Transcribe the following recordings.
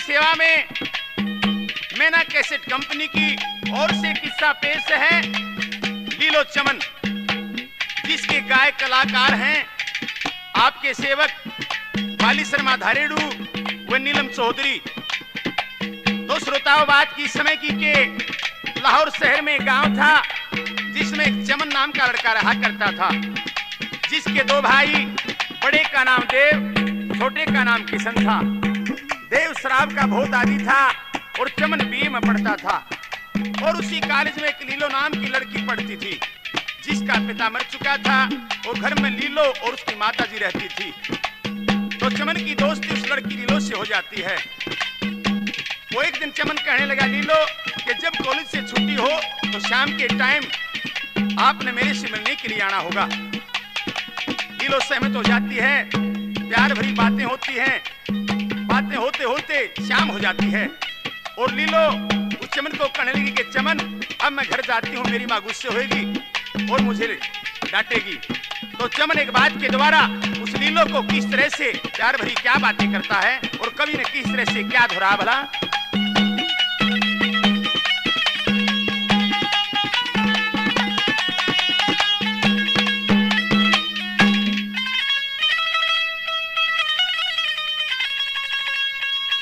सेवा में मैना कैसेट कंपनी की ओर से किस्सा पेश है लीलो चमन, जिसके गायक कलाकार हैं आपके सेवक बाली शर्मा धारेड़ू व नीलम चौधरी। तो श्रोताओं, बात की समय की के लाहौर शहर में गांव था जिसमें एक चमन नाम का लड़का रहा करता था, जिसके दो भाई, बड़े का नाम देव, छोटे का नाम किशन था। देव शराब का बहुत आदी था और चमन बीए में पढ़ता था और उसी कॉलेज में एक लीलो नाम की लड़की पढ़ती थी, जिसका पिता मर चुका था और घर में लीलो और उसकी माता जी रहती थी। तो चमन की दोस्ती उस लड़की लीलो से हो जाती है। वो एक दिन चमन कहने लगा लीलो कि जब कॉलेज से छुट्टी हो तो शाम के टाइम आपने मेरे से मिलने के लिए आना होगा। लीलो सहमत हो जाती है, प्यार भरी बातें होती हैं, बातें होते होते शाम हो जाती है और लीलो उस चमन को कहने लगी कि चमन, अब मैं घर जाती हूँ, मेरी माँ गुस्से होगी और मुझे डांटेगी। तो चमन एक बात के द्वारा उस लीलो को किस तरह से प्यार भरी क्या बातें करता है और कवि ने किस तरह से क्या दोहरा भला।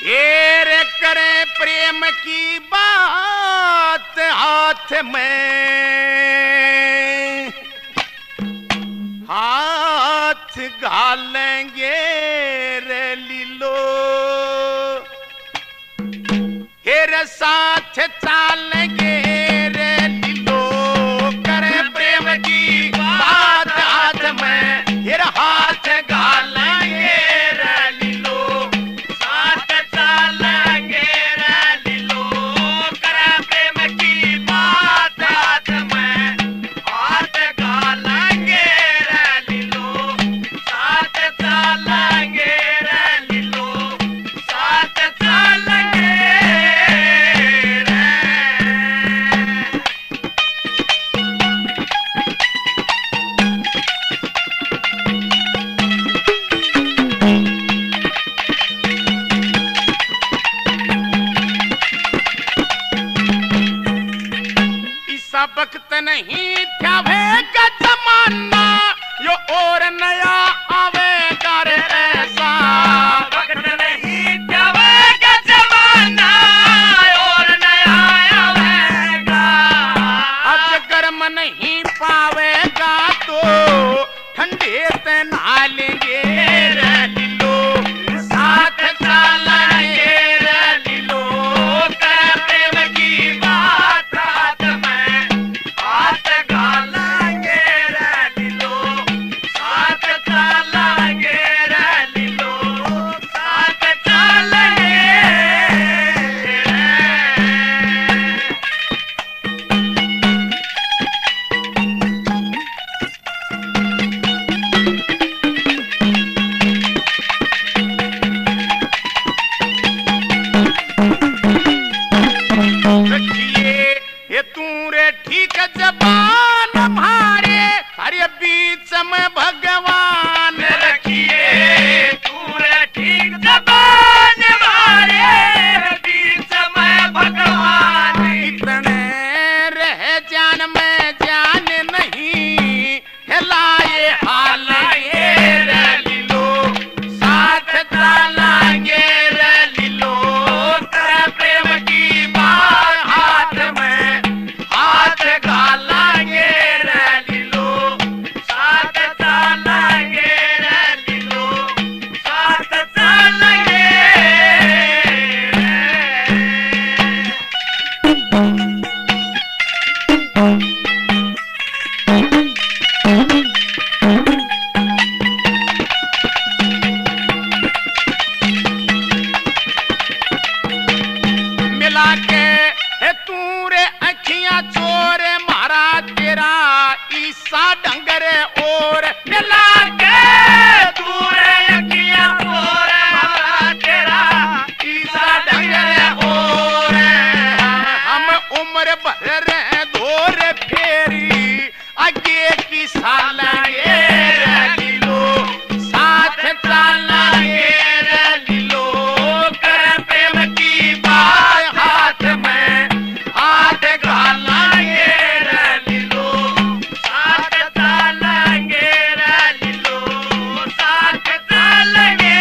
ये करे प्रेम की बात हाथ में हाथ घालेंगे रे लीलो, हेरे साथ चालेंगे रे लीलो। करे प्रेम की बात हाथ में, हेरे हाथ घालेंगे रे लीलो, साथ चालेंगे रे लीलो। करे प्रेम की बात हाथ में हाथ घालेंगे रे लीलो, साथ चालेंगे रे लीलो, साथ चालेंगे रे। ऐसा वक्त नहीं था वेगा जमाना, यो और नया आवेगा रे ऐसा वक्त नहीं था वेगा जमाना, और नया आवेगा। अब गर्म नहीं पावेगा तो ठंडे से नहा लेंगे रे लीलो, साथ चलेंगे रे लीलो। करे प्रेम की बात हाथ में हाथ घालेंगे रे लीलो, साथ चलेंगे रे लीलो, साथ चलेंगे रे। रखिए ये तू रे ठीक जबान हमारे, अरे बीच में भगवान रखिए। तू रे ठीक जबान हमारे, बीच में भगवान। इतने रह जान में जान नहीं, हिलाए हाल ये रे लीलो, साथ चलेंगे रे लीलो। तेरे प्रेम की बात हाथ में हाथ घालेंगे रे लीलो, साथ चलेंगे रे और मिला के दूर अखियां और तेरा ईसा ढंग रे और हम उम्र भर रे धोर फेरी आगे की सालेंगे रे लीलो साथ चलेंगे रे लीलो कर प्रेम की बात हाथ में हाथ घालेंगे रे लीलो साथ चलेंगे रे लीलो साथ चलेंगे।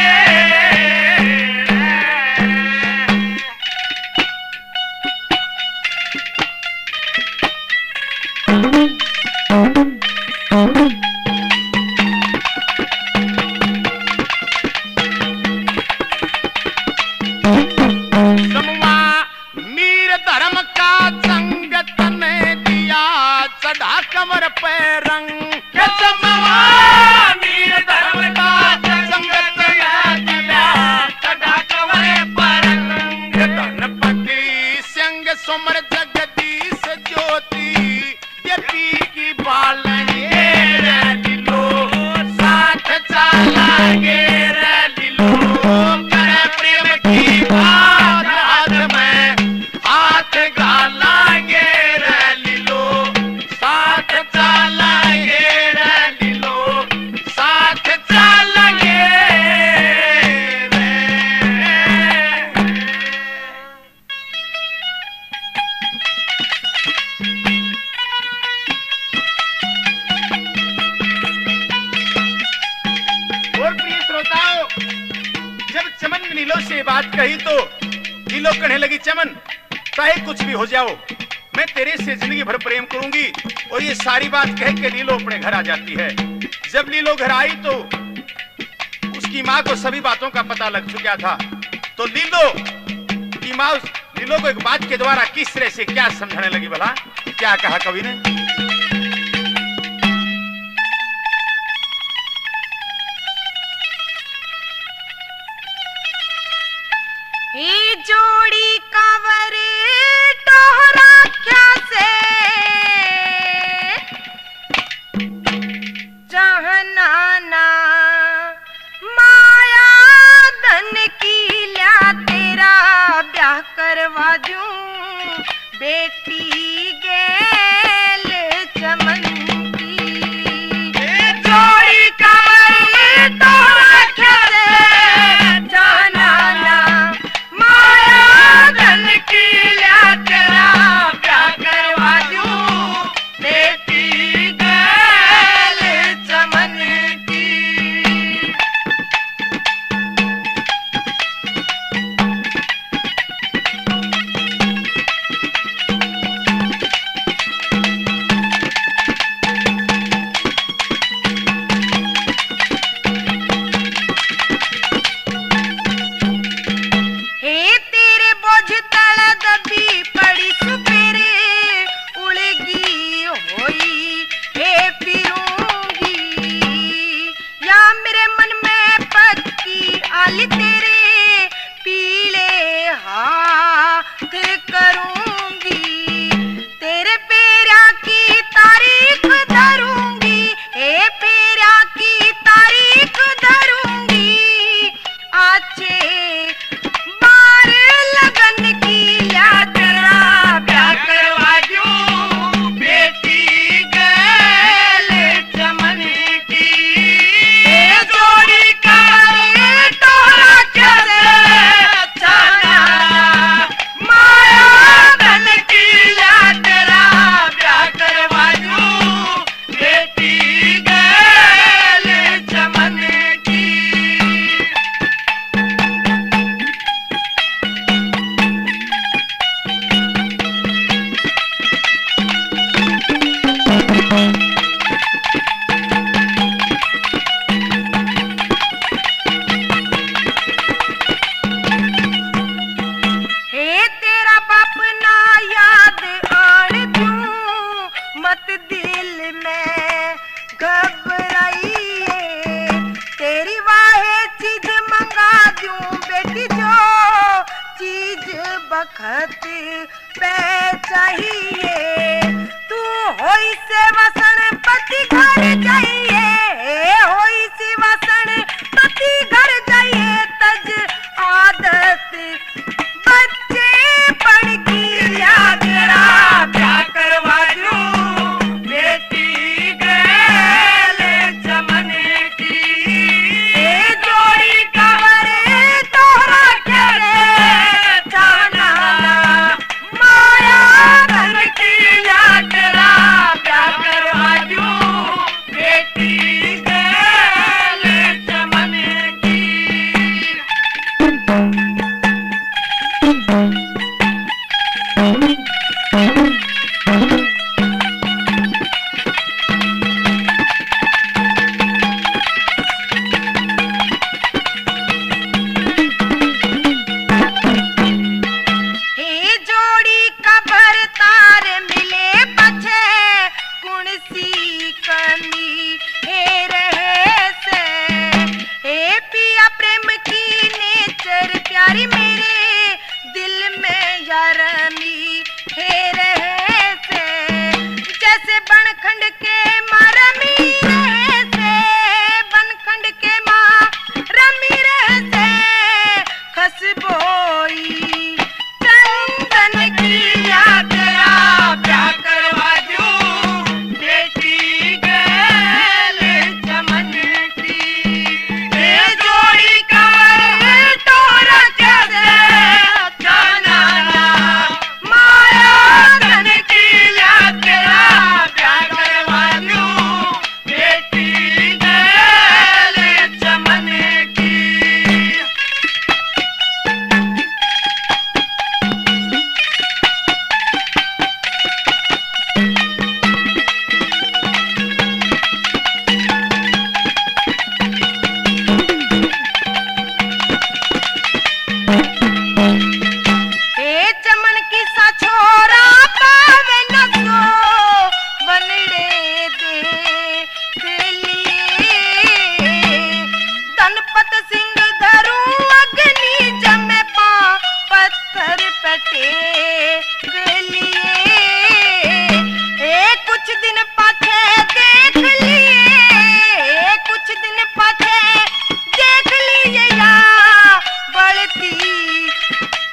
मीर धर्म का संगत ने दिया चढ़ा कमर पे रंग मीर धर्म का संगत ने दिया चढ़ा कमर पर रंग गणपति संग सुमर जगदीश ज्योति देवी की बालेंगे रे लीलो साथ चलेंगे रे लीलो कर प्रेम की बात हाथ में हाथ घालेंगे रे लीलो साथ चलेंगे रे लीलो साथ चलेंगे रे। और प्रिय श्रोताओं, जब चमन ने लीलो से बात कही तो लीलो कहने लगी, चमन चाहे कुछ भी हो जाओ मैं तेरे से जिंदगी भर प्रेम करूंगी। और ये सारी बात कह के लीलो अपने घर आ जाती है। जब लीलो घर आई तो उसकी माँ को सभी बातों का पता लग चुका था। तो लीलो की माँ लीलो को एक बात के द्वारा किस तरह से क्या समझाने लगी, भला क्या कहा कवि ने? जोड़ी कावर टोहरा क्या से जहनाना माया धन की ल्या तेरा ब्याह करवा दूं बेटी गेल चमन की। जोड़ी कावर टोहरा क्या से जहनाना धन की ल्या तेरा ब्याह करवा दूं बेटी गेल चमन की। बखत पे चाहिए तू होई से वसन पति घर जा बनखंड के मारमी से, बनखंड के मारमी से खसबोई चंदन की याद ब्याह करवा दूं बेटी गैल चमन की। ये जोड़ी कमर तोरा कैसे जाना माया धन की याद ब्याह करवा दूं बेटी गैल चमन की। ए चमन की सा छोरा पावे न सो बनड़े दे लिए। धनपत सिंह धरू अग्नि जमे पा पत्थर पटे लिए। ए कुछ दिन पाछे देख लिए, कुछ दिन पाछे देख लिए या बढ़ती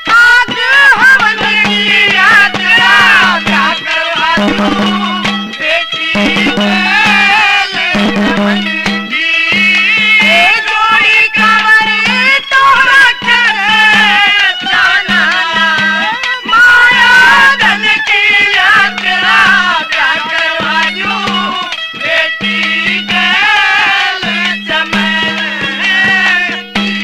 आग हवन की याद ब्याह करवा दूं बेटी गैल चमन की। ए जोड़ी कमर तोरा करे जाना माया धन की याद ब्याह करवा दूं बेटी गैल चमन की।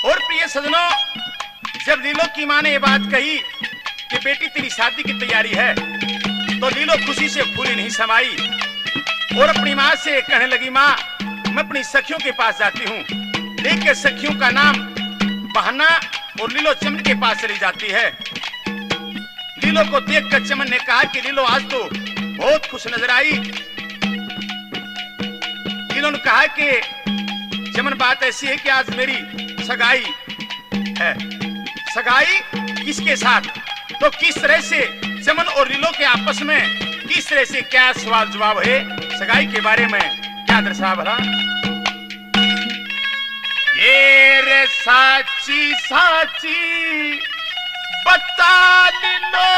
और प्रिय सजनों, जब लीलो की माँ ने ये बात कही कि बेटी तेरी शादी की तैयारी है, तो लीलो खुशी से फूली नहीं समाई और अपनी माँ से कहने लगी, माँ मैं अपनी सखियों के पास जाती हूँ। देखकर सखियों का नाम बहाना और लीलो चमन के पास चली जाती है। लीलो को देखकर चमन ने कहा कि लीलो आज तो बहुत खुश नजर आई। लीलो ने कहा कि चमन बात ऐसी है कि आज मेरी सगाई है। सगाई किसके साथ? तो किस तरह से चमन और लीलो के आपस में किस तरह से क्या सवाल जवाब है, सगाई के बारे में क्या दर्शा भला। ये रे साची साची बता लीलो,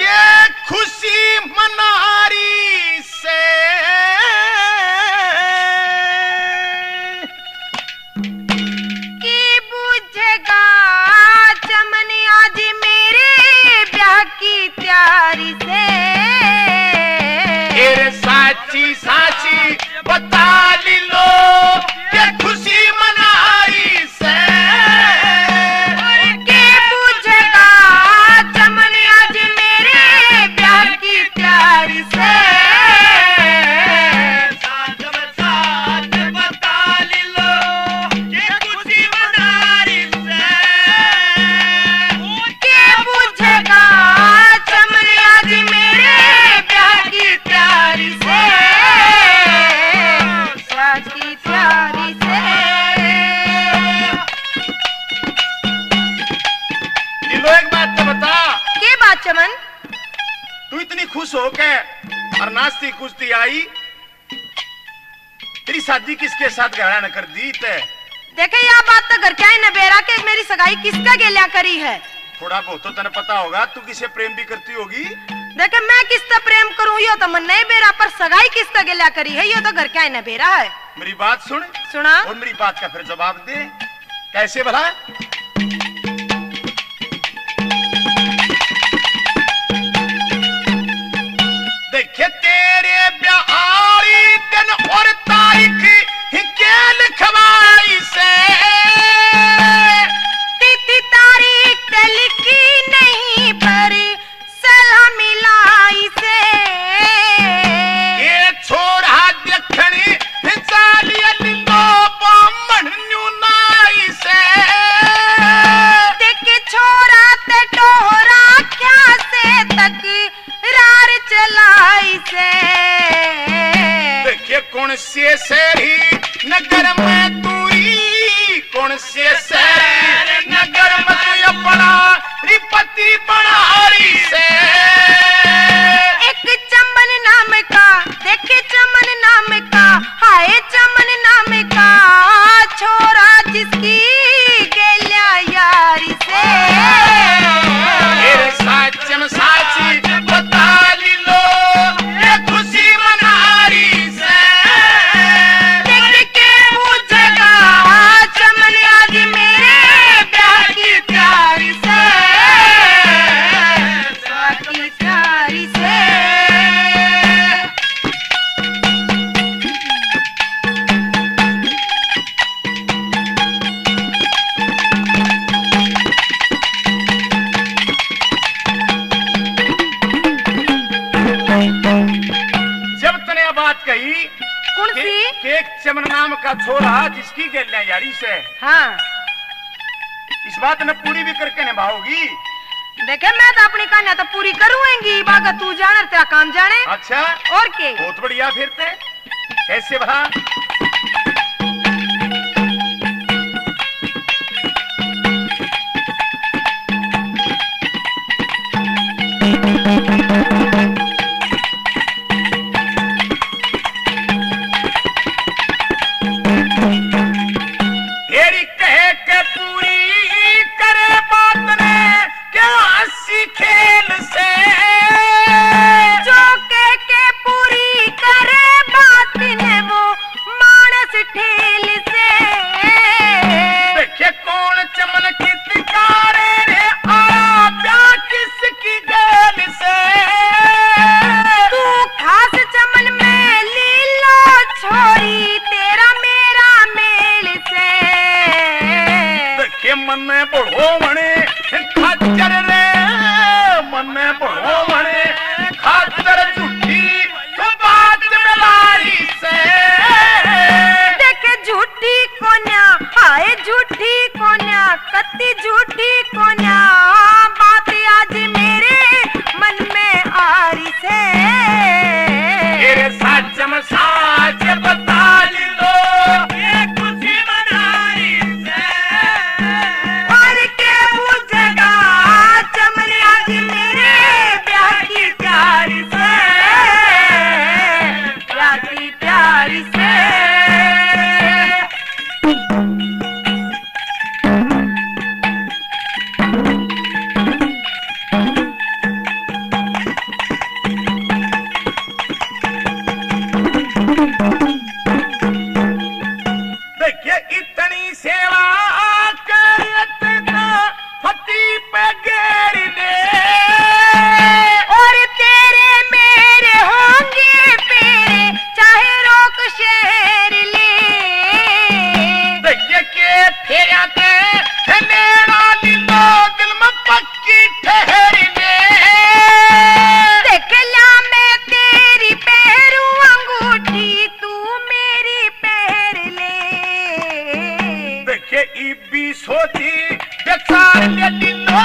ये खुशी मनारी से की बुझेगा चमन आज मेरे ब्याह की तैयारी से। ये साची साची बता लीलो, ये खुशी मनारी से के बुझेगा चमन आज मेरे ब्याह की तैयारी से। साथ बता लीलो ये खुशी मनारी से। के बुझेगा चमन आज मेरे ब्याह की तैयारी से, ब्याह की तैयारी से। लीलो एक बात तो बता, के बात चमन? तू इतनी खुश हो के और नाचती कूदती आई, तेरी शादी किसके साथ गहरा न कर दी ते? देखे यह बात तो घर क्या है नबेरा के मेरी सगाई किसका गेलिया करी है। थोड़ा बहुत तो तने पता होगा, तू किसे प्रेम भी करती होगी। देखे मैं किससे प्रेम करूं यो तो मन नहीं बेरा, पर सगाई किसका गेलिया करी है यो तो घर क्या है नबेरा है। मेरी बात सुन सुना और मेरी बात का फिर जवाब दे। कैसे भला? देखे तेरे ब्याह दिन और तारीख ही के लिखवाई से, तिथि तारीख लिखी नहीं पर सलाह मिलाई से। ये छोड़ा देखनी चालिया लीलो बामण न्यूनाई से। देखिए कौन से शहरी नगर में तूरी, कौन से शहरी नगर में तू अपना रिपति बनारी से। एक चमन नाम का, देखे चमन नाम का, हाय चमन नाम का छोरा जिसकी गेल्या यारी से। साचम साची बता ली लो ये खुशी मनारी से। देख के पूछेगा चमन आज मेरे प्यार की प्यारी से, प्यार की प्यारी से। कही कौन सी? एक चमन नाम का छोरा जिसकी गेल्या यारी से। हाँ, इस बात ने पूरी भी करके निभाओगी। देखे मैं तो अपनी कहानी तो पूरी करूंगी, बागा तू जाने तेरा काम जाने। अच्छा और के बहुत बढ़िया। फिर ते कैसे भला? खेल से जो कह के पूरी करे बात ने वो मानस ठेल से। देखिए कौन चमन की तिकारे रे आ प्यार किसकी गेल से। तू खास चमन में लीलो छोरी तेरा मेरा मेल से। देखिए मन में बढ़ो मणे खाचर रे, मन में बढ़ो मणे खाचर झूठी तो बात मिलारी से। देखे झूठी कोन्या, हाय झूठी कोन्या, कत्ती झूठी कोन्या बात आज मेरे मन में आ रही से। तेरे साचम साच बता ली लो ये खुशी मनारी से। और के पूछेगा चमन आज मेरे प्यार की प्यारी से, प्यार की प्यारी से। देखिए इतनी सेवा करता फती पे गेर ले। और तेरे मेरे होंगे पेरे चाहे रोक शहर ले। देखिए के फेराते नैना लीलो दिल में पक्की ठहर ले। देख ला मैं तेरी पैरू अंगूठी तू मेरी पैर ले। देखिए इबी सोची बेचार ले लीलो,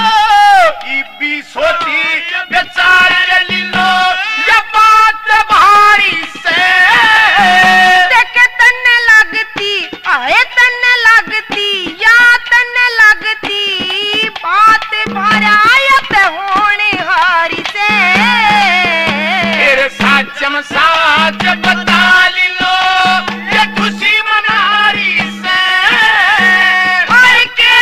इबी सोची बेचार ले लीलो ये बात भारी से। देख तन्ने लगती, आए तन्ने लगती या तन्ने लगती बात भरायत होने हारी से। तेरे साचम साच बता ली लो ये खुशी मनारी से। और के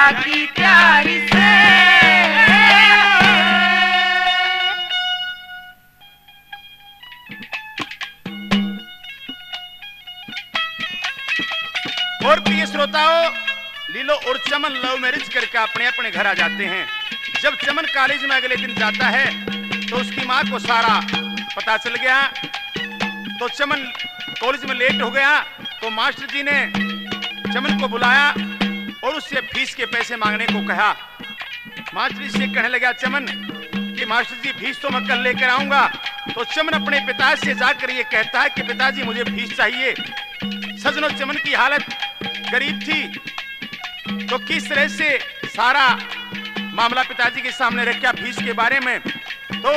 ब्याह की तैयारी से। और प्रिय श्रोताओं, लीलो और चमन लव मैरिज करके अपने अपने घर आ जाते हैं। जब चमन कॉलेज में अगले दिन जाता है तो उसकी माँ को सारा पता चल गया। तो चमन कॉलेज में लेट हो गया तो मास्टर जी ने चमन को बुलाया और उससे फीस के पैसे मांगने को कहा। मास्टर जी से कहने लगा चमन कि मास्टर जी फीस तो मैं कल लेकर आऊंगा। तो चमन अपने पिता से जाकर ये कहता है कि पिताजी मुझे फीस चाहिए। सजनों, चमन की हालत गरीब थी तो किस तरह से सारा मामला पिताजी के सामने रखा फीस के बारे में। तो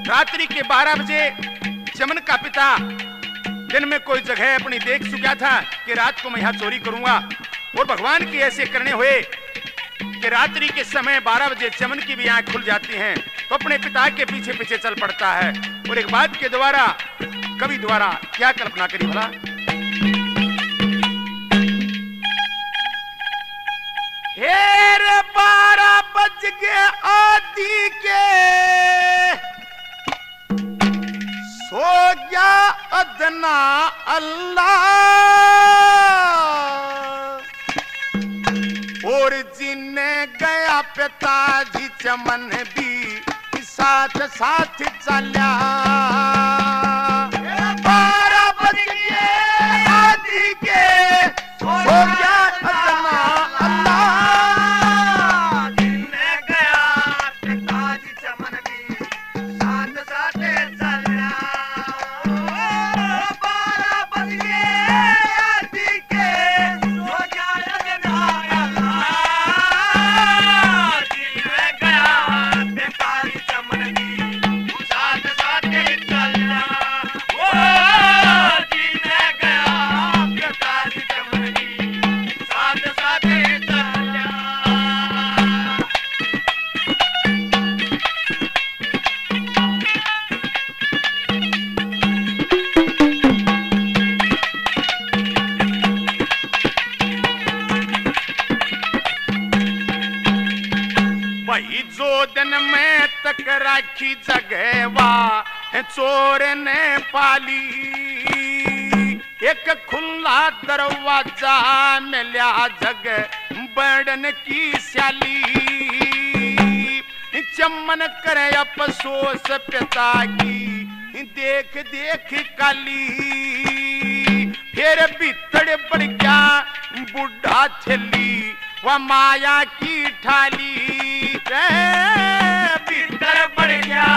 रात्रि के 12 बजे चमन का पिता दिन में कोई जगह अपनी देख चुका था कि रात को मैं यहाँ चोरी करूंगा, और भगवान के ऐसे करने हुए कि रात्रि के समय 12 बजे चमन की भी आंख खुल जाती हैं। तो अपने पिता के पीछे पीछे चल पड़ता है और एक बात के द्वारा कवि द्वारा क्या कल्पना करी भला। हेर 12 बज गए आदि के, सो गया अदना अल्लाह, और जिन्ने गया पिताजी चमन भी साथ साथ चला। 12 बज गए आदि के, सो गया अदना अल्लाह, जिन्ने गया पिताजी चमन भी साथ साथ चला। 12 बज गए आदि के, सो गया अदना अल्लाह, जिन्ने गया पिताजी चमन भी साथ साथ चला। जिन्ने गया पिताजी चमन भी साथ साथ चला। वही जो दिन में तक राखी जगहवा चोर ने पाली, एक खुला दरवाजा मिला जग बड़न की स्याली। चमन करे अफसोस पिता की देख देख काली, फिर भीतर बढ़ गया बुढ़ा थेली वह माया की ठाली। भीतर बढ़ गया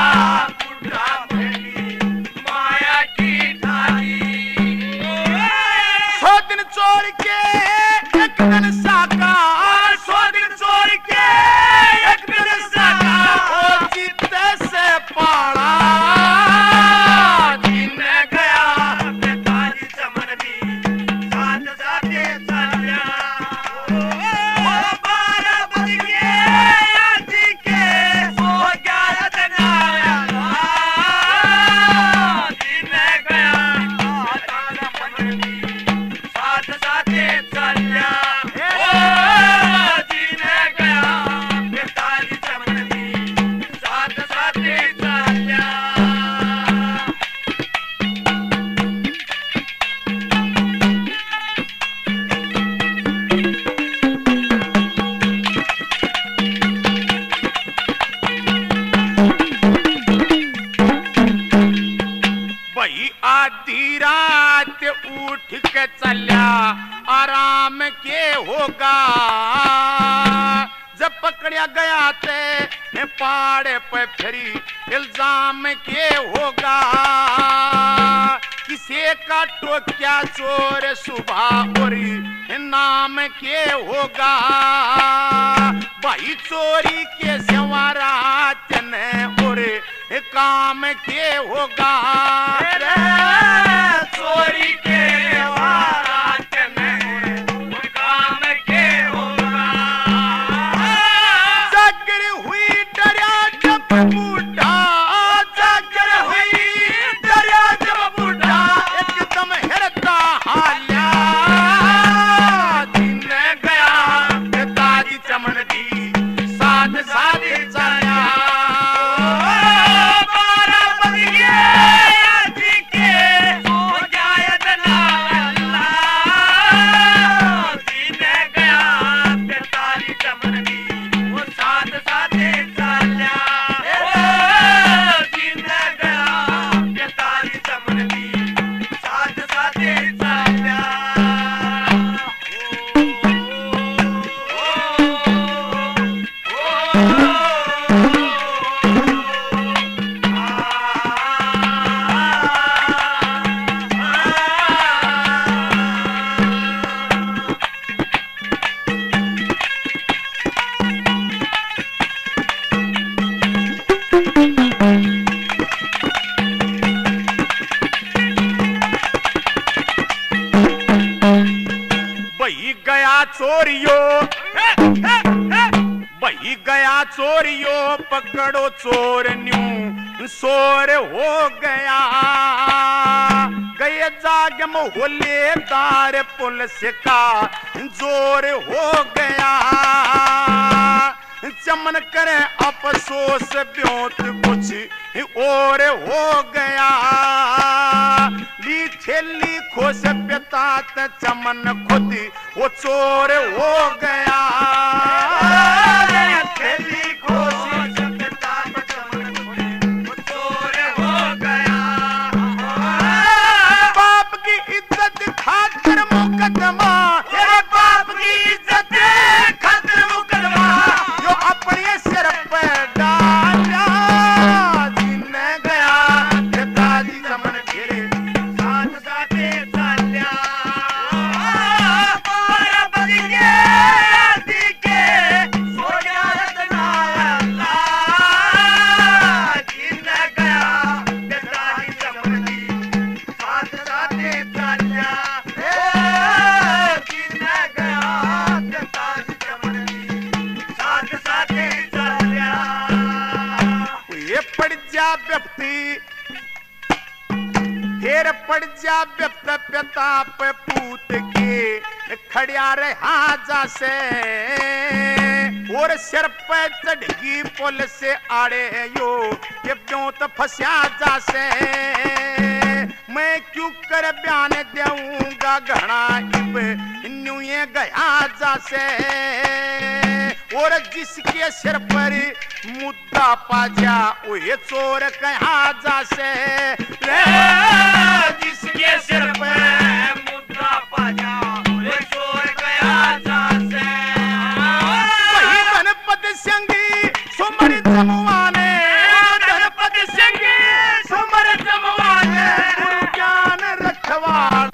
बुढ़ा थेली माया की थाली। 100 दिन चोर के एक दिन साका, 100 दिन चोर के एक दिन साका, ओ जीते से पाला। जिन्ने गया पिताजी चमन भी साथ साथ चला। 12 बज गए आदि के, सो गया अदना अल्लाह, जिन्ने गया पिताजी चमन भी साथ साथ चला। जिन्ने गया पिताजी चमन भी साथ साथ चला। वही आधी रात उठ के चला आराम के होगा, जब पकड़ा गया ते पाड़े पे फिरी इल्जाम के होगा। किसे का टोक्या चोर सुबह और नाम के होगा, भाई चोरी के सवारा चने और काम के होगा। चोरी के वारात में काम के होगा। जागर हुई डरा जब बूढ़ा, जागर हुई डरा जब बूढ़ा, एकदम हिरता हाल्या। जिन्ने गया पिताजी चमन बही गया चोरियो, बही गया चोरियो, पकड़ो चोर न्यू सोर हो गया। गए जाग मोहल्लेदार पुलिस का जोर हो गया। चमन करे अफसोस ब्योत कुछ और हो गया। ली थैली खोस पिता त चमन खुद वो चोर हो गया। थैली खोस पिता त चमन खुद वो चोर हो गया। बाप की इज्जत खातिर मुकदमा, तेरे बाप की इज्जत खातिर मुकदमा जो अपने सिर पे डाला। जिन गया पिताजी चमन गिरे साथ साथे चाल्या। और बगिए आदि के सोया रतनाला। जिन गया पिताजी चमन दी साथ साथे चाल्या। जिन गया पिताजी चमन दी साथ साथे चाल्या। ये पड़ जा व्यक्ति फिर पड़ जा व्यक्त पिता पे पूत के खड़िया रहा जा से। और सिर पे चढ़गी पुलिस आड़े यो ये क्यों तो फंसा जा से। मैं क्यों कर बयान दूंगा घना इब न्यू ये गया जा से। और जिसके सिर पर मुद्दा पाजा वो ये चोर कहा जा से। जिसके सिर पर मुद्दा पाजा वो चोर कहा जा से। वही गणपति सिंह सुमर जमवाने, गणपति सिंह सुमर जमवाने ज्ञान रखवाल।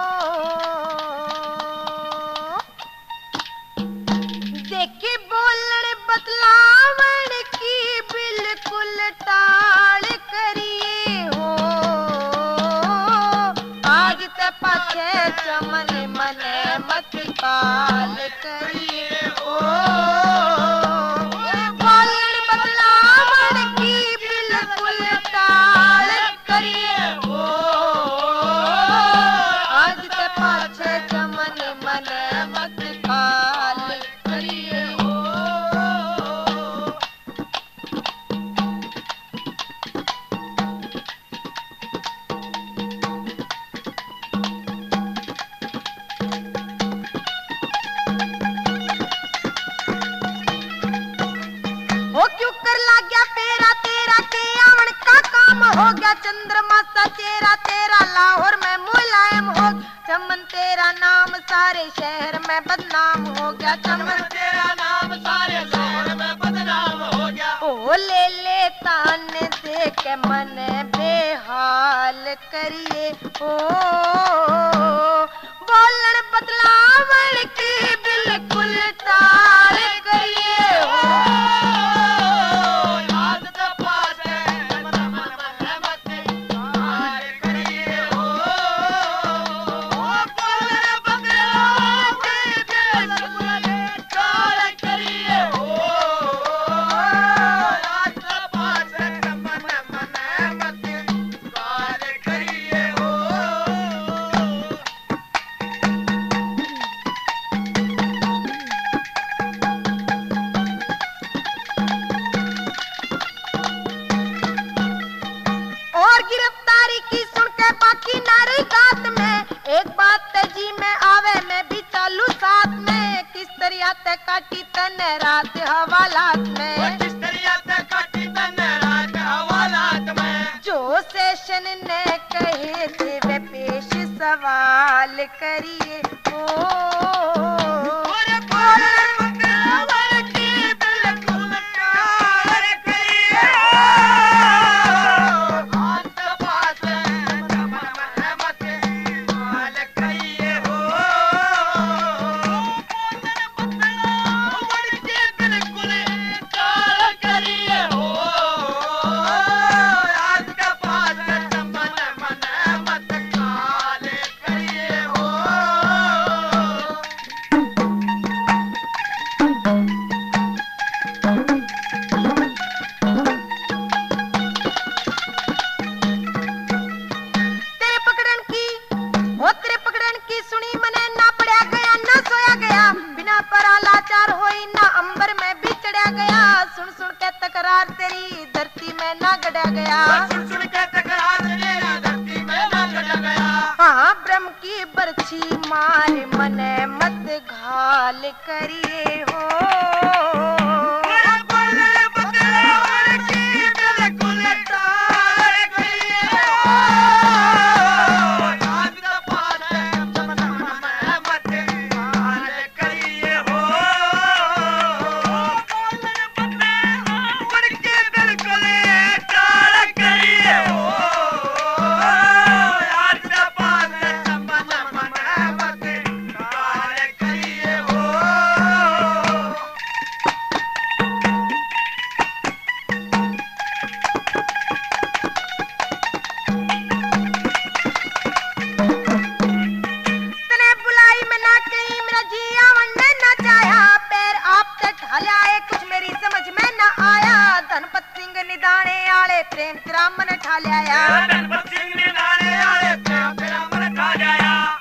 देखी बोलण बतलावण की बिल्कुल टाल करिए हो। आज त पाछे चमन मन मत पाल करिए हो। बोलण बतलावण की बिल्कुल टाल करिए हो। आज त पाछे चमन मन मत पाल करिए हो। हो क्यों कर ला गया फेरा तेरा के आवन का काम हो गया। चंद्रमा सा चेहरा तेरा लाहौर में मुलायम हो। चमन तेरा नाम सारे शहर में बदनाम हो गया। चमन तेरा नाम सारे शहर में बदनाम हो गया। ओ ले ताने दे के मन बेहाल करिए ओ। बोलन बदलावण की बिल्कुल टाल करिए हो। गिरफ्तारी की सुन के बाकी नारी गात में एक बात तेजी में आवे मैं भी चालू साथ में। किस तरह ते काटी तने रात हवालात में। किस तरह ते काटी तने रात हवालात में। जो सेशन ने कहे थे वे पेश सवाल करिए ओ। तकरार तेरी धरती में ना गड़ा गया। सुन सुन के तकरार तेरी धरती में ना गड़ा गया। हाँ ब्रह्म की बरछी मार मने मत घाल करिए हो।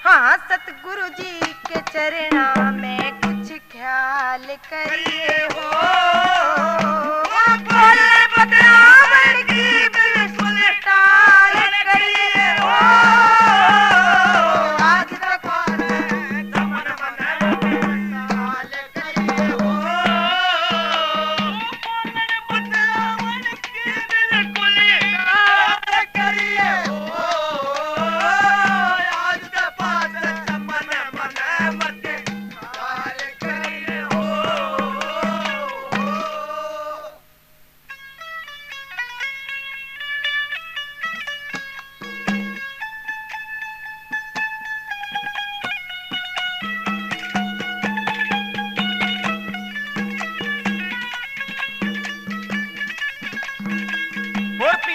हाँ सतगुरु जी के चरणा में कुछ ख्याल करिए हो। बदलावन की बिल्कुल टाल करिए हो। आज तक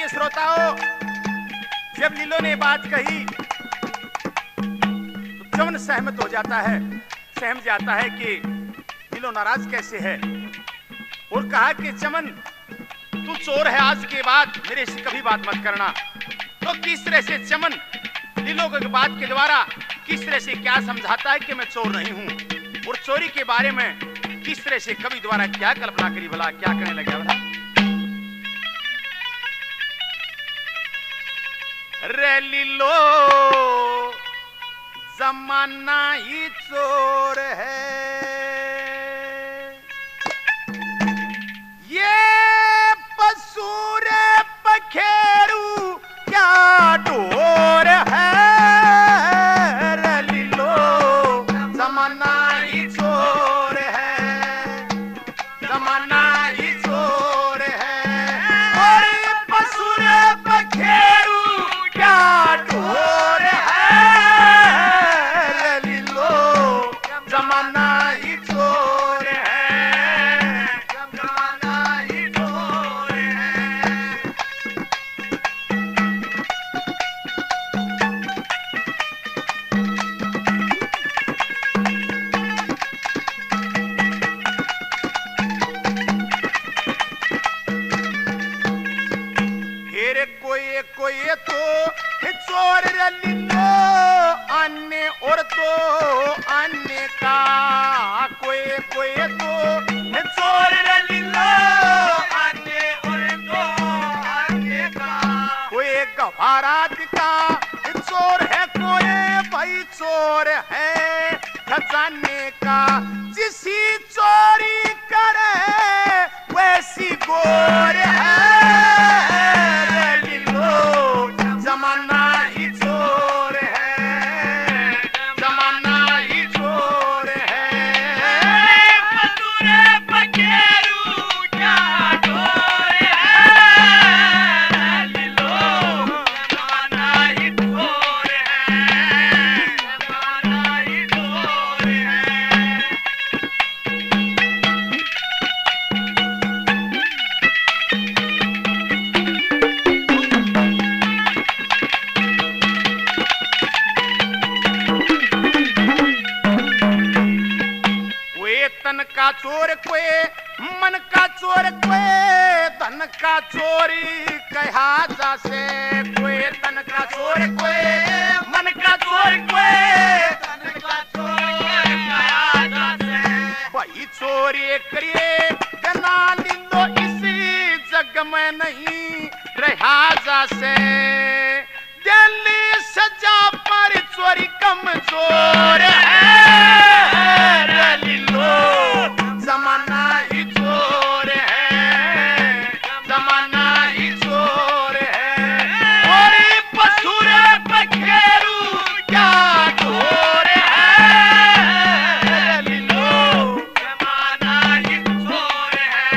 श्रोताओं, जब लीलो ने बात कही तो चमन सहमत हो जाता है, सहम जाता है कि लीलो नाराज कैसे है, और कहा कि चमन तू चोर है, आज के बाद मेरे से कभी बात मत करना। तो किस तरह से चमन लीलो की बात के द्वारा किस तरह से क्या समझाता है कि मैं चोर नहीं हूं, और चोरी के बारे में किस तरह से कवि द्वारा क्या कल्पना करी, भला क्या करने लगा भला। रे लीलो जमाना ही चोर है, ये पसूर पखेरू क्या डोर है। रे लीलो जमाना ही चोर है, जमाना ही चोर है, और ये पसूर पखेरू क्या डोर है। रे लीलो जमाना ही चोर है, जमाना ही चोर है। हेरे कोई कोई तो चोर रे लीलो, अन्य और तो अन्य का, कोई कोई तो चोर रे लीलो, अन्य और तो अन्य का, कोई गवारात का चोर है, कोई भाई चोर है खजाने का। जिसी चोरी करे वैसी गोर है। रे लीलो जमाना ही चोर है, जमाना ही चोर है, पसूर पखेरू क्या डोर है। रे लीलो जमाना ही चोर है, जमाना ही चोर है। तन का चोर कोई, मन का चोर कोई, धन का चोरी कहा जा से। कोई तन का चोर कोई, मन का चोर कोई, धन का चोर कहा जा से। भाई चोरी करिए गना लीलो इसी मैं नहीं रहा से दिल्ली सजा पर चोरी कमजोर है लीलो जमाना ही चोर है जमाना ही चोर है और पसुर पखेरू क्या ढोर है लीलो जमाना ही चोर है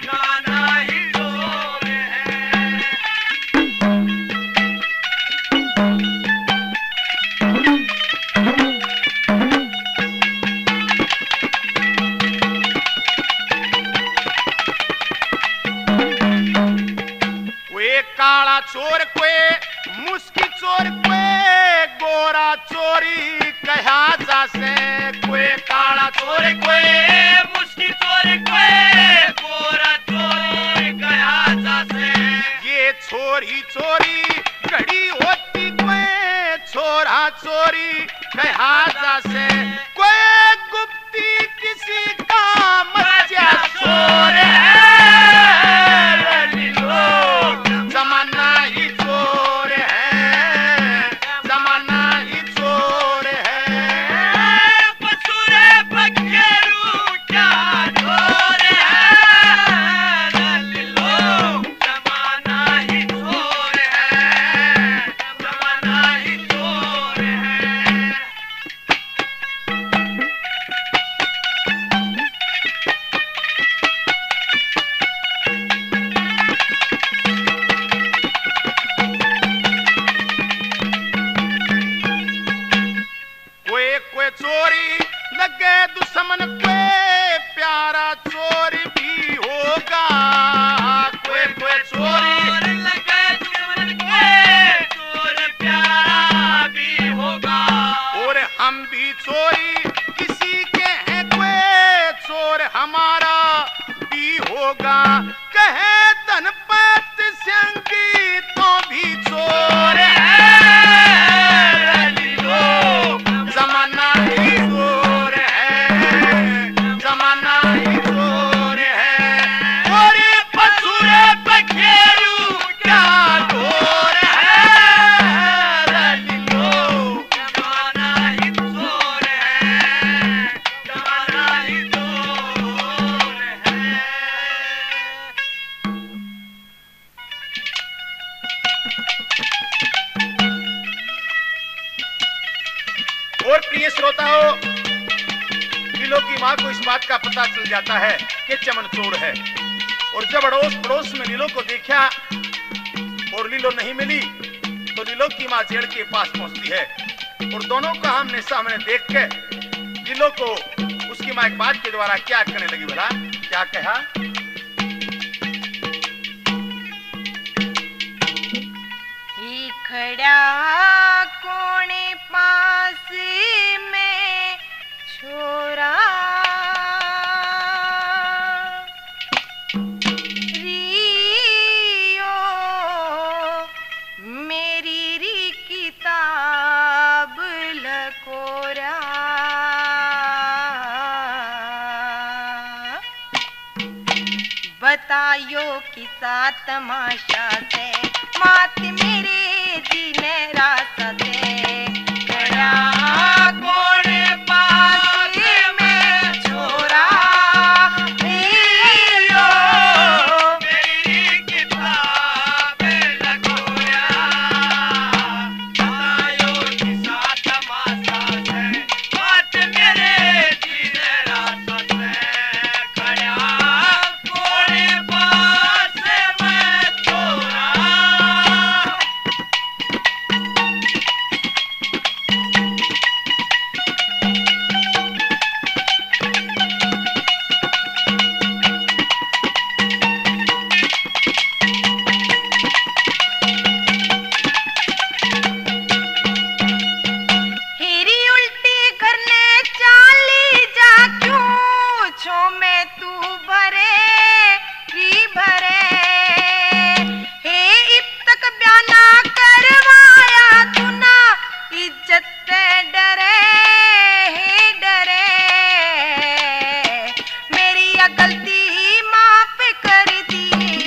जमाना ही चोर है। काला चोर कोई मुस्की चोर कोई गोरा चोरी कहा जा से कोई काला चोर कोई मुस्की चोर कोई गोरा चोरी कहा जा से ये छोरी चोरी घड़ी होती कोई छोरा चोरी कहा जा से कोई गुप्ती किसी का मचा चोर है जमाना ही चोर है जमाना ही चोर है पसुर पखेरू क्या ढोर है लीलो जमाना ही चोर है जमाना ही चोर है। चोरी लगे दुश्मन पे प्यारा चोर भी होगा कोई कोई चोरी लगे दुश्मन पे चोर प्यारा भी होगा और हम भी चोरी किसी के हैं कोई चोर हमारा भी होगा कहे धनपत संगी तो भी चोर है जमाना ही चोर है जमाना ही चोर है और पसुर पखेरू क्या ढोर है लीलो जमाना ही चोर है जमाना ही चोर है। और प्रिय श्रोताओं लीलो की मां को इस बात का पता चल जाता है कि चमन चोर है और जब अड़ोस पड़ोस में लीलो को देखा और लीलो नहीं मिली तो लीलो की मां जेल के पास पहुंचती है और दोनों का हमने सामने देख के लीलो को उसकी मां एक बात के द्वारा क्या करने लगी बोला क्या कहा खड़ा कोने पास में छोरा रियो मेरी री किताब लकोरा बतायो किसा तमाशा से मात मेरे दिन रात से खड़ा कोने पास में छोरा रियो मेरी किताब लकोरा बतायो किसा तमाशा से मात मेरे दिन रात से खड़ा कोने पास में छोरा। गलती माफ कर दी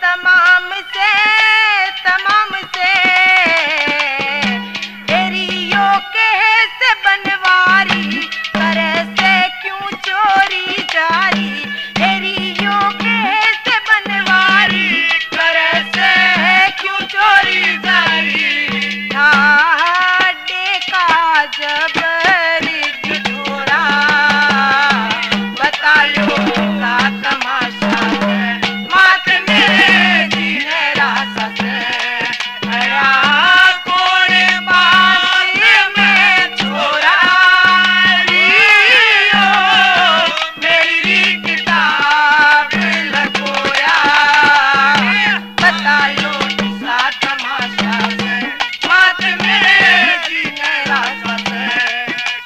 तमाम से एरियो के से बनवारी करे से क्यों चोरी जारी एरियो के से बनवारी करे से क्यों चोरी जारी ठाडे का जबरी ढोरा बता लो का तमाशा मात मेरे जीने रासा से हरा कोने बात में छोरा लियो मेरी किताब लगोया बता लो सा तमाशा से मात मेरे जीने रासा से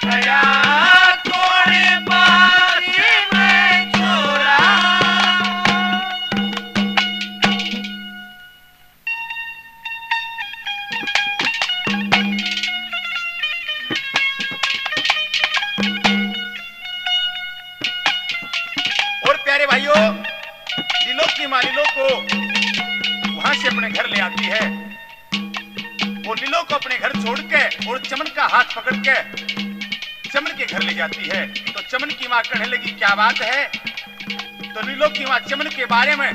हरा कोने बात में छोरा। और प्यारे भाइयों, लीलो की माँ लीलो को वहां से अपने घर ले आती है। वो लीलो को अपने घर छोड़ के और चमन का हाथ पकड़ के चमन के घर ले जाती है। तो चमन की माँ कहने लगी क्या बात है। तो लीलो की माँ चमन के बारे में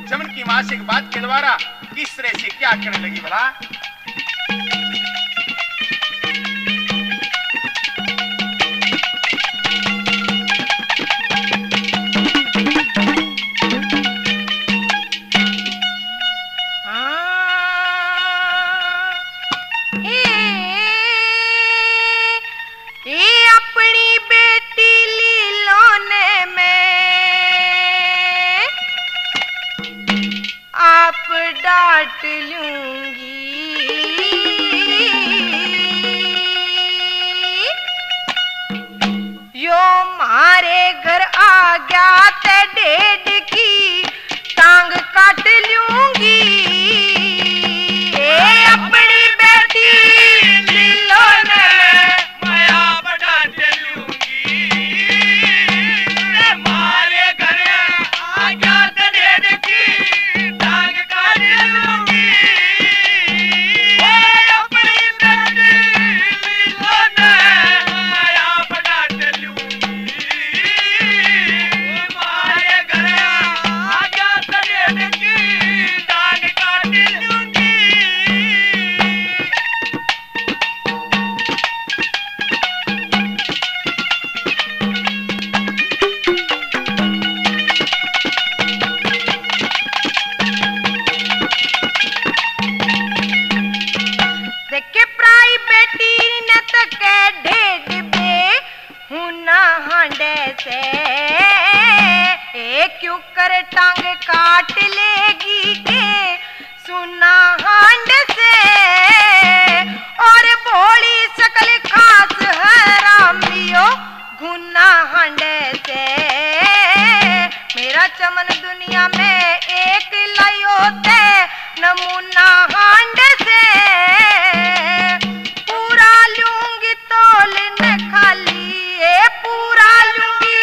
चमन की माँ से एक बात के द्वारा किस तरह से क्या कहने लगी भला। ये अपनी बेटी लीलोने में आप डांट लूंगी यो मारे घर आ गया ते डेढ़ की टांग काट लूंगी अपनी बेटी लीलोने क्यों कर टांग काट लेगी के सुना हांड से और भोली शकल खास है रामियो घुना हांड से मेरा चमन दुनिया में एक लायो ते नमूना हांड से पूरा लूंगी तोल न खाली पूरा लूंगी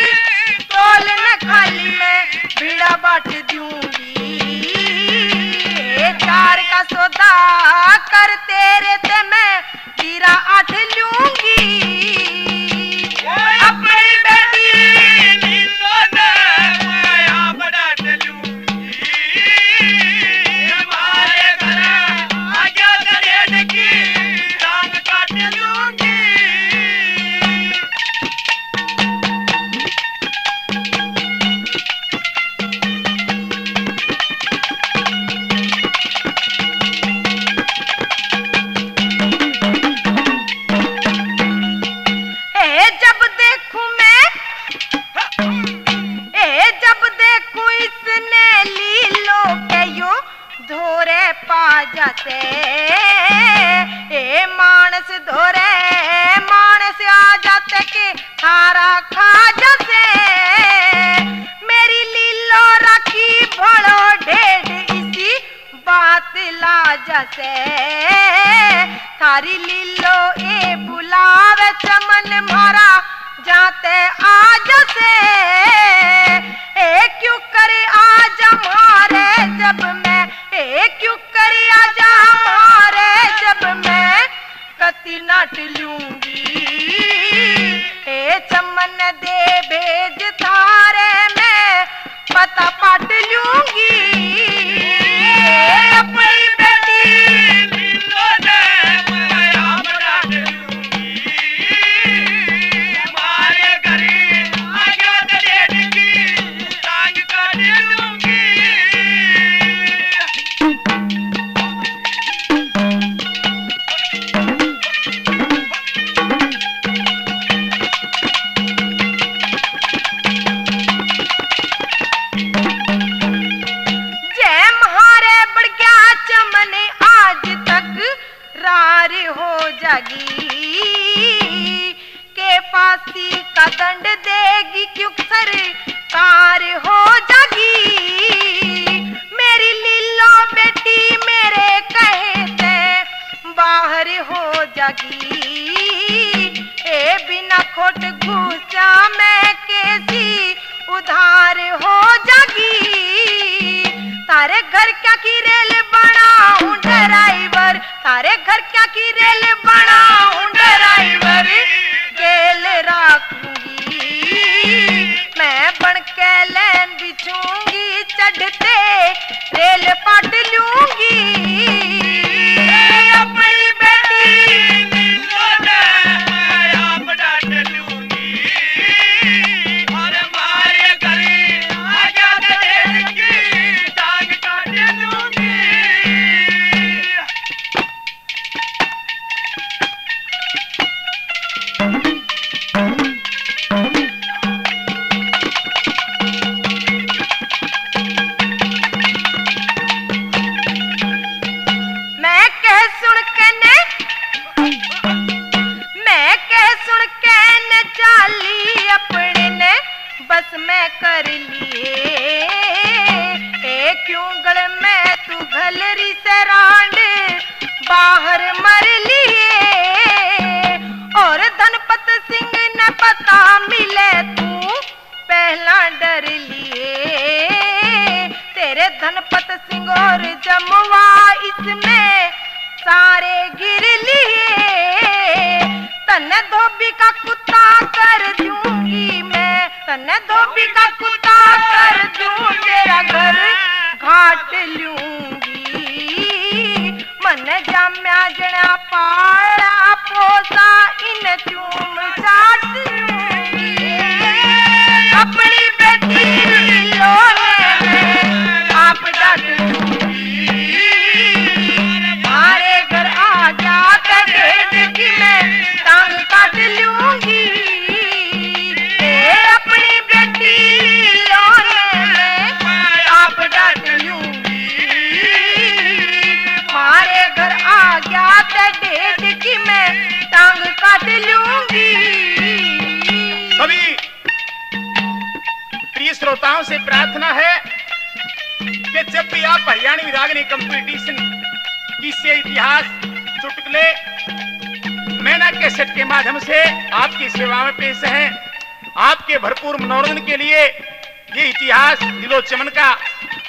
तोल न खाली मैं बीड़ा बाट दूंगी चार का सौदा कर तेरे ते मैं तीरा 8 लूंगी अपनी बेटी लीलोने मैं बड़ा लूंगी हमारे घर आ गया दरेन की टांग काट लूंगी। धोरे पा जाते ए मानस धोरे मानस आ जाते के थारा खा जाते मेरी लीलो रखी भड़ो ढेड इसी बात ला जाते थारी लीलो ए बुलावे चमन मारा जाते आज से ए क्यों करे आज हमारे जब मैं क्यों करिया जा मारे जब मैं कति नाट लूंगी ए चमन दे भेज थारे मैं पता पाट लूंगी अपनी बेटी लीलो ने माया बना लूंगी हमारे घरे आजा दे की टांग काट लूंगी हो जागी के फांसी का दंड देगी क्यों सरकार हो जागी मेरी लीलो बेटी मेरे कहते बाहर हो जागी ए बिना खोट घूसा मैं कैसी उधार हो जागी तारे घर क्या की रेल बनाऊं ड्राइवर तारे घर क्या की रेल बनाऊं ड्राइवर गेल रखूंगी मैं बन के लैन बिछूंगी चढ़ते रेल पाट लूंगी अपनी बेटी लीलो ने माया बना लूंगी और हमारे घरे आजा दे की टांग काट लूंगी चाली अपने ने बस मैं कर लिए ए क्यों गल में तू घलरी से रांड बाहर मर लिए और धनपत सिंह ने पता मिले तू पहला डर लिए तेरे धनपत सिंह और जमवा इसमें सारे गिर लिए तन्ने धोबी का कुत्ता कर दूंगी मैं तन्ने धोबी का कुत्ता कर दूं तेरा घर घाट लूंगी मन जाम्या जना पाड़ा पोसा इन चूम चाट लूंगी अपनी बेटी लीलो ने आप डाट लूंगी मारे घर आ जा कि मैं टांग काट लूंगी अपनी बेटी लीलो ने आप डांट लूंगी मारे घर आ गया डेढ़ की मैं टांग काट लूंगी सभी प्रिय श्रोताओं से प्रार्थना है कि जब भी आप हरियाणवी रागनी कंपटीशन किस्से इतिहास चुटकुले मैना कैसेट के माध्यम से आपकी सेवा में पेश है आपके भरपूर मनोरंजन के लिए ये इतिहास लीलो चमन का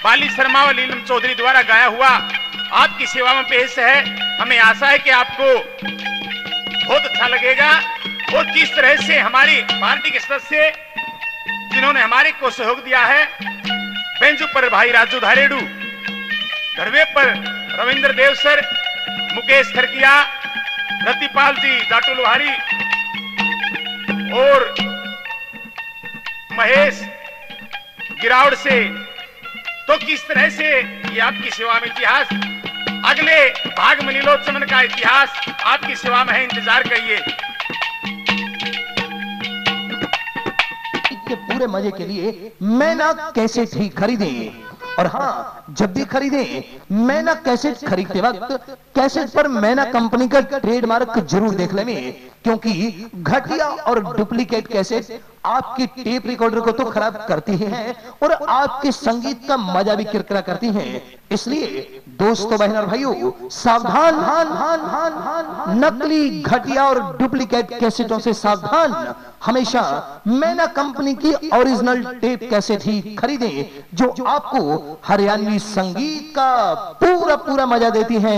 बाली शर्मा व लीलम चौधरी द्वारा गाया हुआ आपकी सेवा में पेश है। हमें आशा है कि आपको बहुत अच्छा लगेगा और किस तरह से हमारी पार्टी के सदस्य जिन्होंने हमारे को सहयोग दिया है बेंजू पर भाई राजू धारेडू, घरवे पर रविंद्र देव सर, मुकेश खरकिया, रतिपाल जी जाटू लोहारी और महेश गिरावड़ से। तो किस तरह से ये आपकी सेवा में इतिहास अगले भाग में लीलो चमन का इतिहास आपकी सेवा में है, इंतजार करिए। के पूरे मजे के लिए मैना कैसेट ही खरीदें। और हाँ, जब भी खरीदें मैना कैसेट खरीदते वक्त कैसेट पर मैना कंपनी का ट्रेडमार्क जरूर देख लें, क्योंकि घटिया और डुप्लीकेट कैसेट आपकी टेप रिकॉर्डर को तो खराब करती ही हैं और आपके संगीत का मजा भी किरकिरा करती हैं। इसलिए दोस्तों, बहन और भाइयों, सावधान नकली, घटिया और डुप्लीकेट कैसेटों से सावधान। हमेशा मैना कंपनी की ओरिजिनल टेप कैसेट ही खरीदें, जो आपको हरियाणवी संगीत का पूरा पूरा मजा देती है।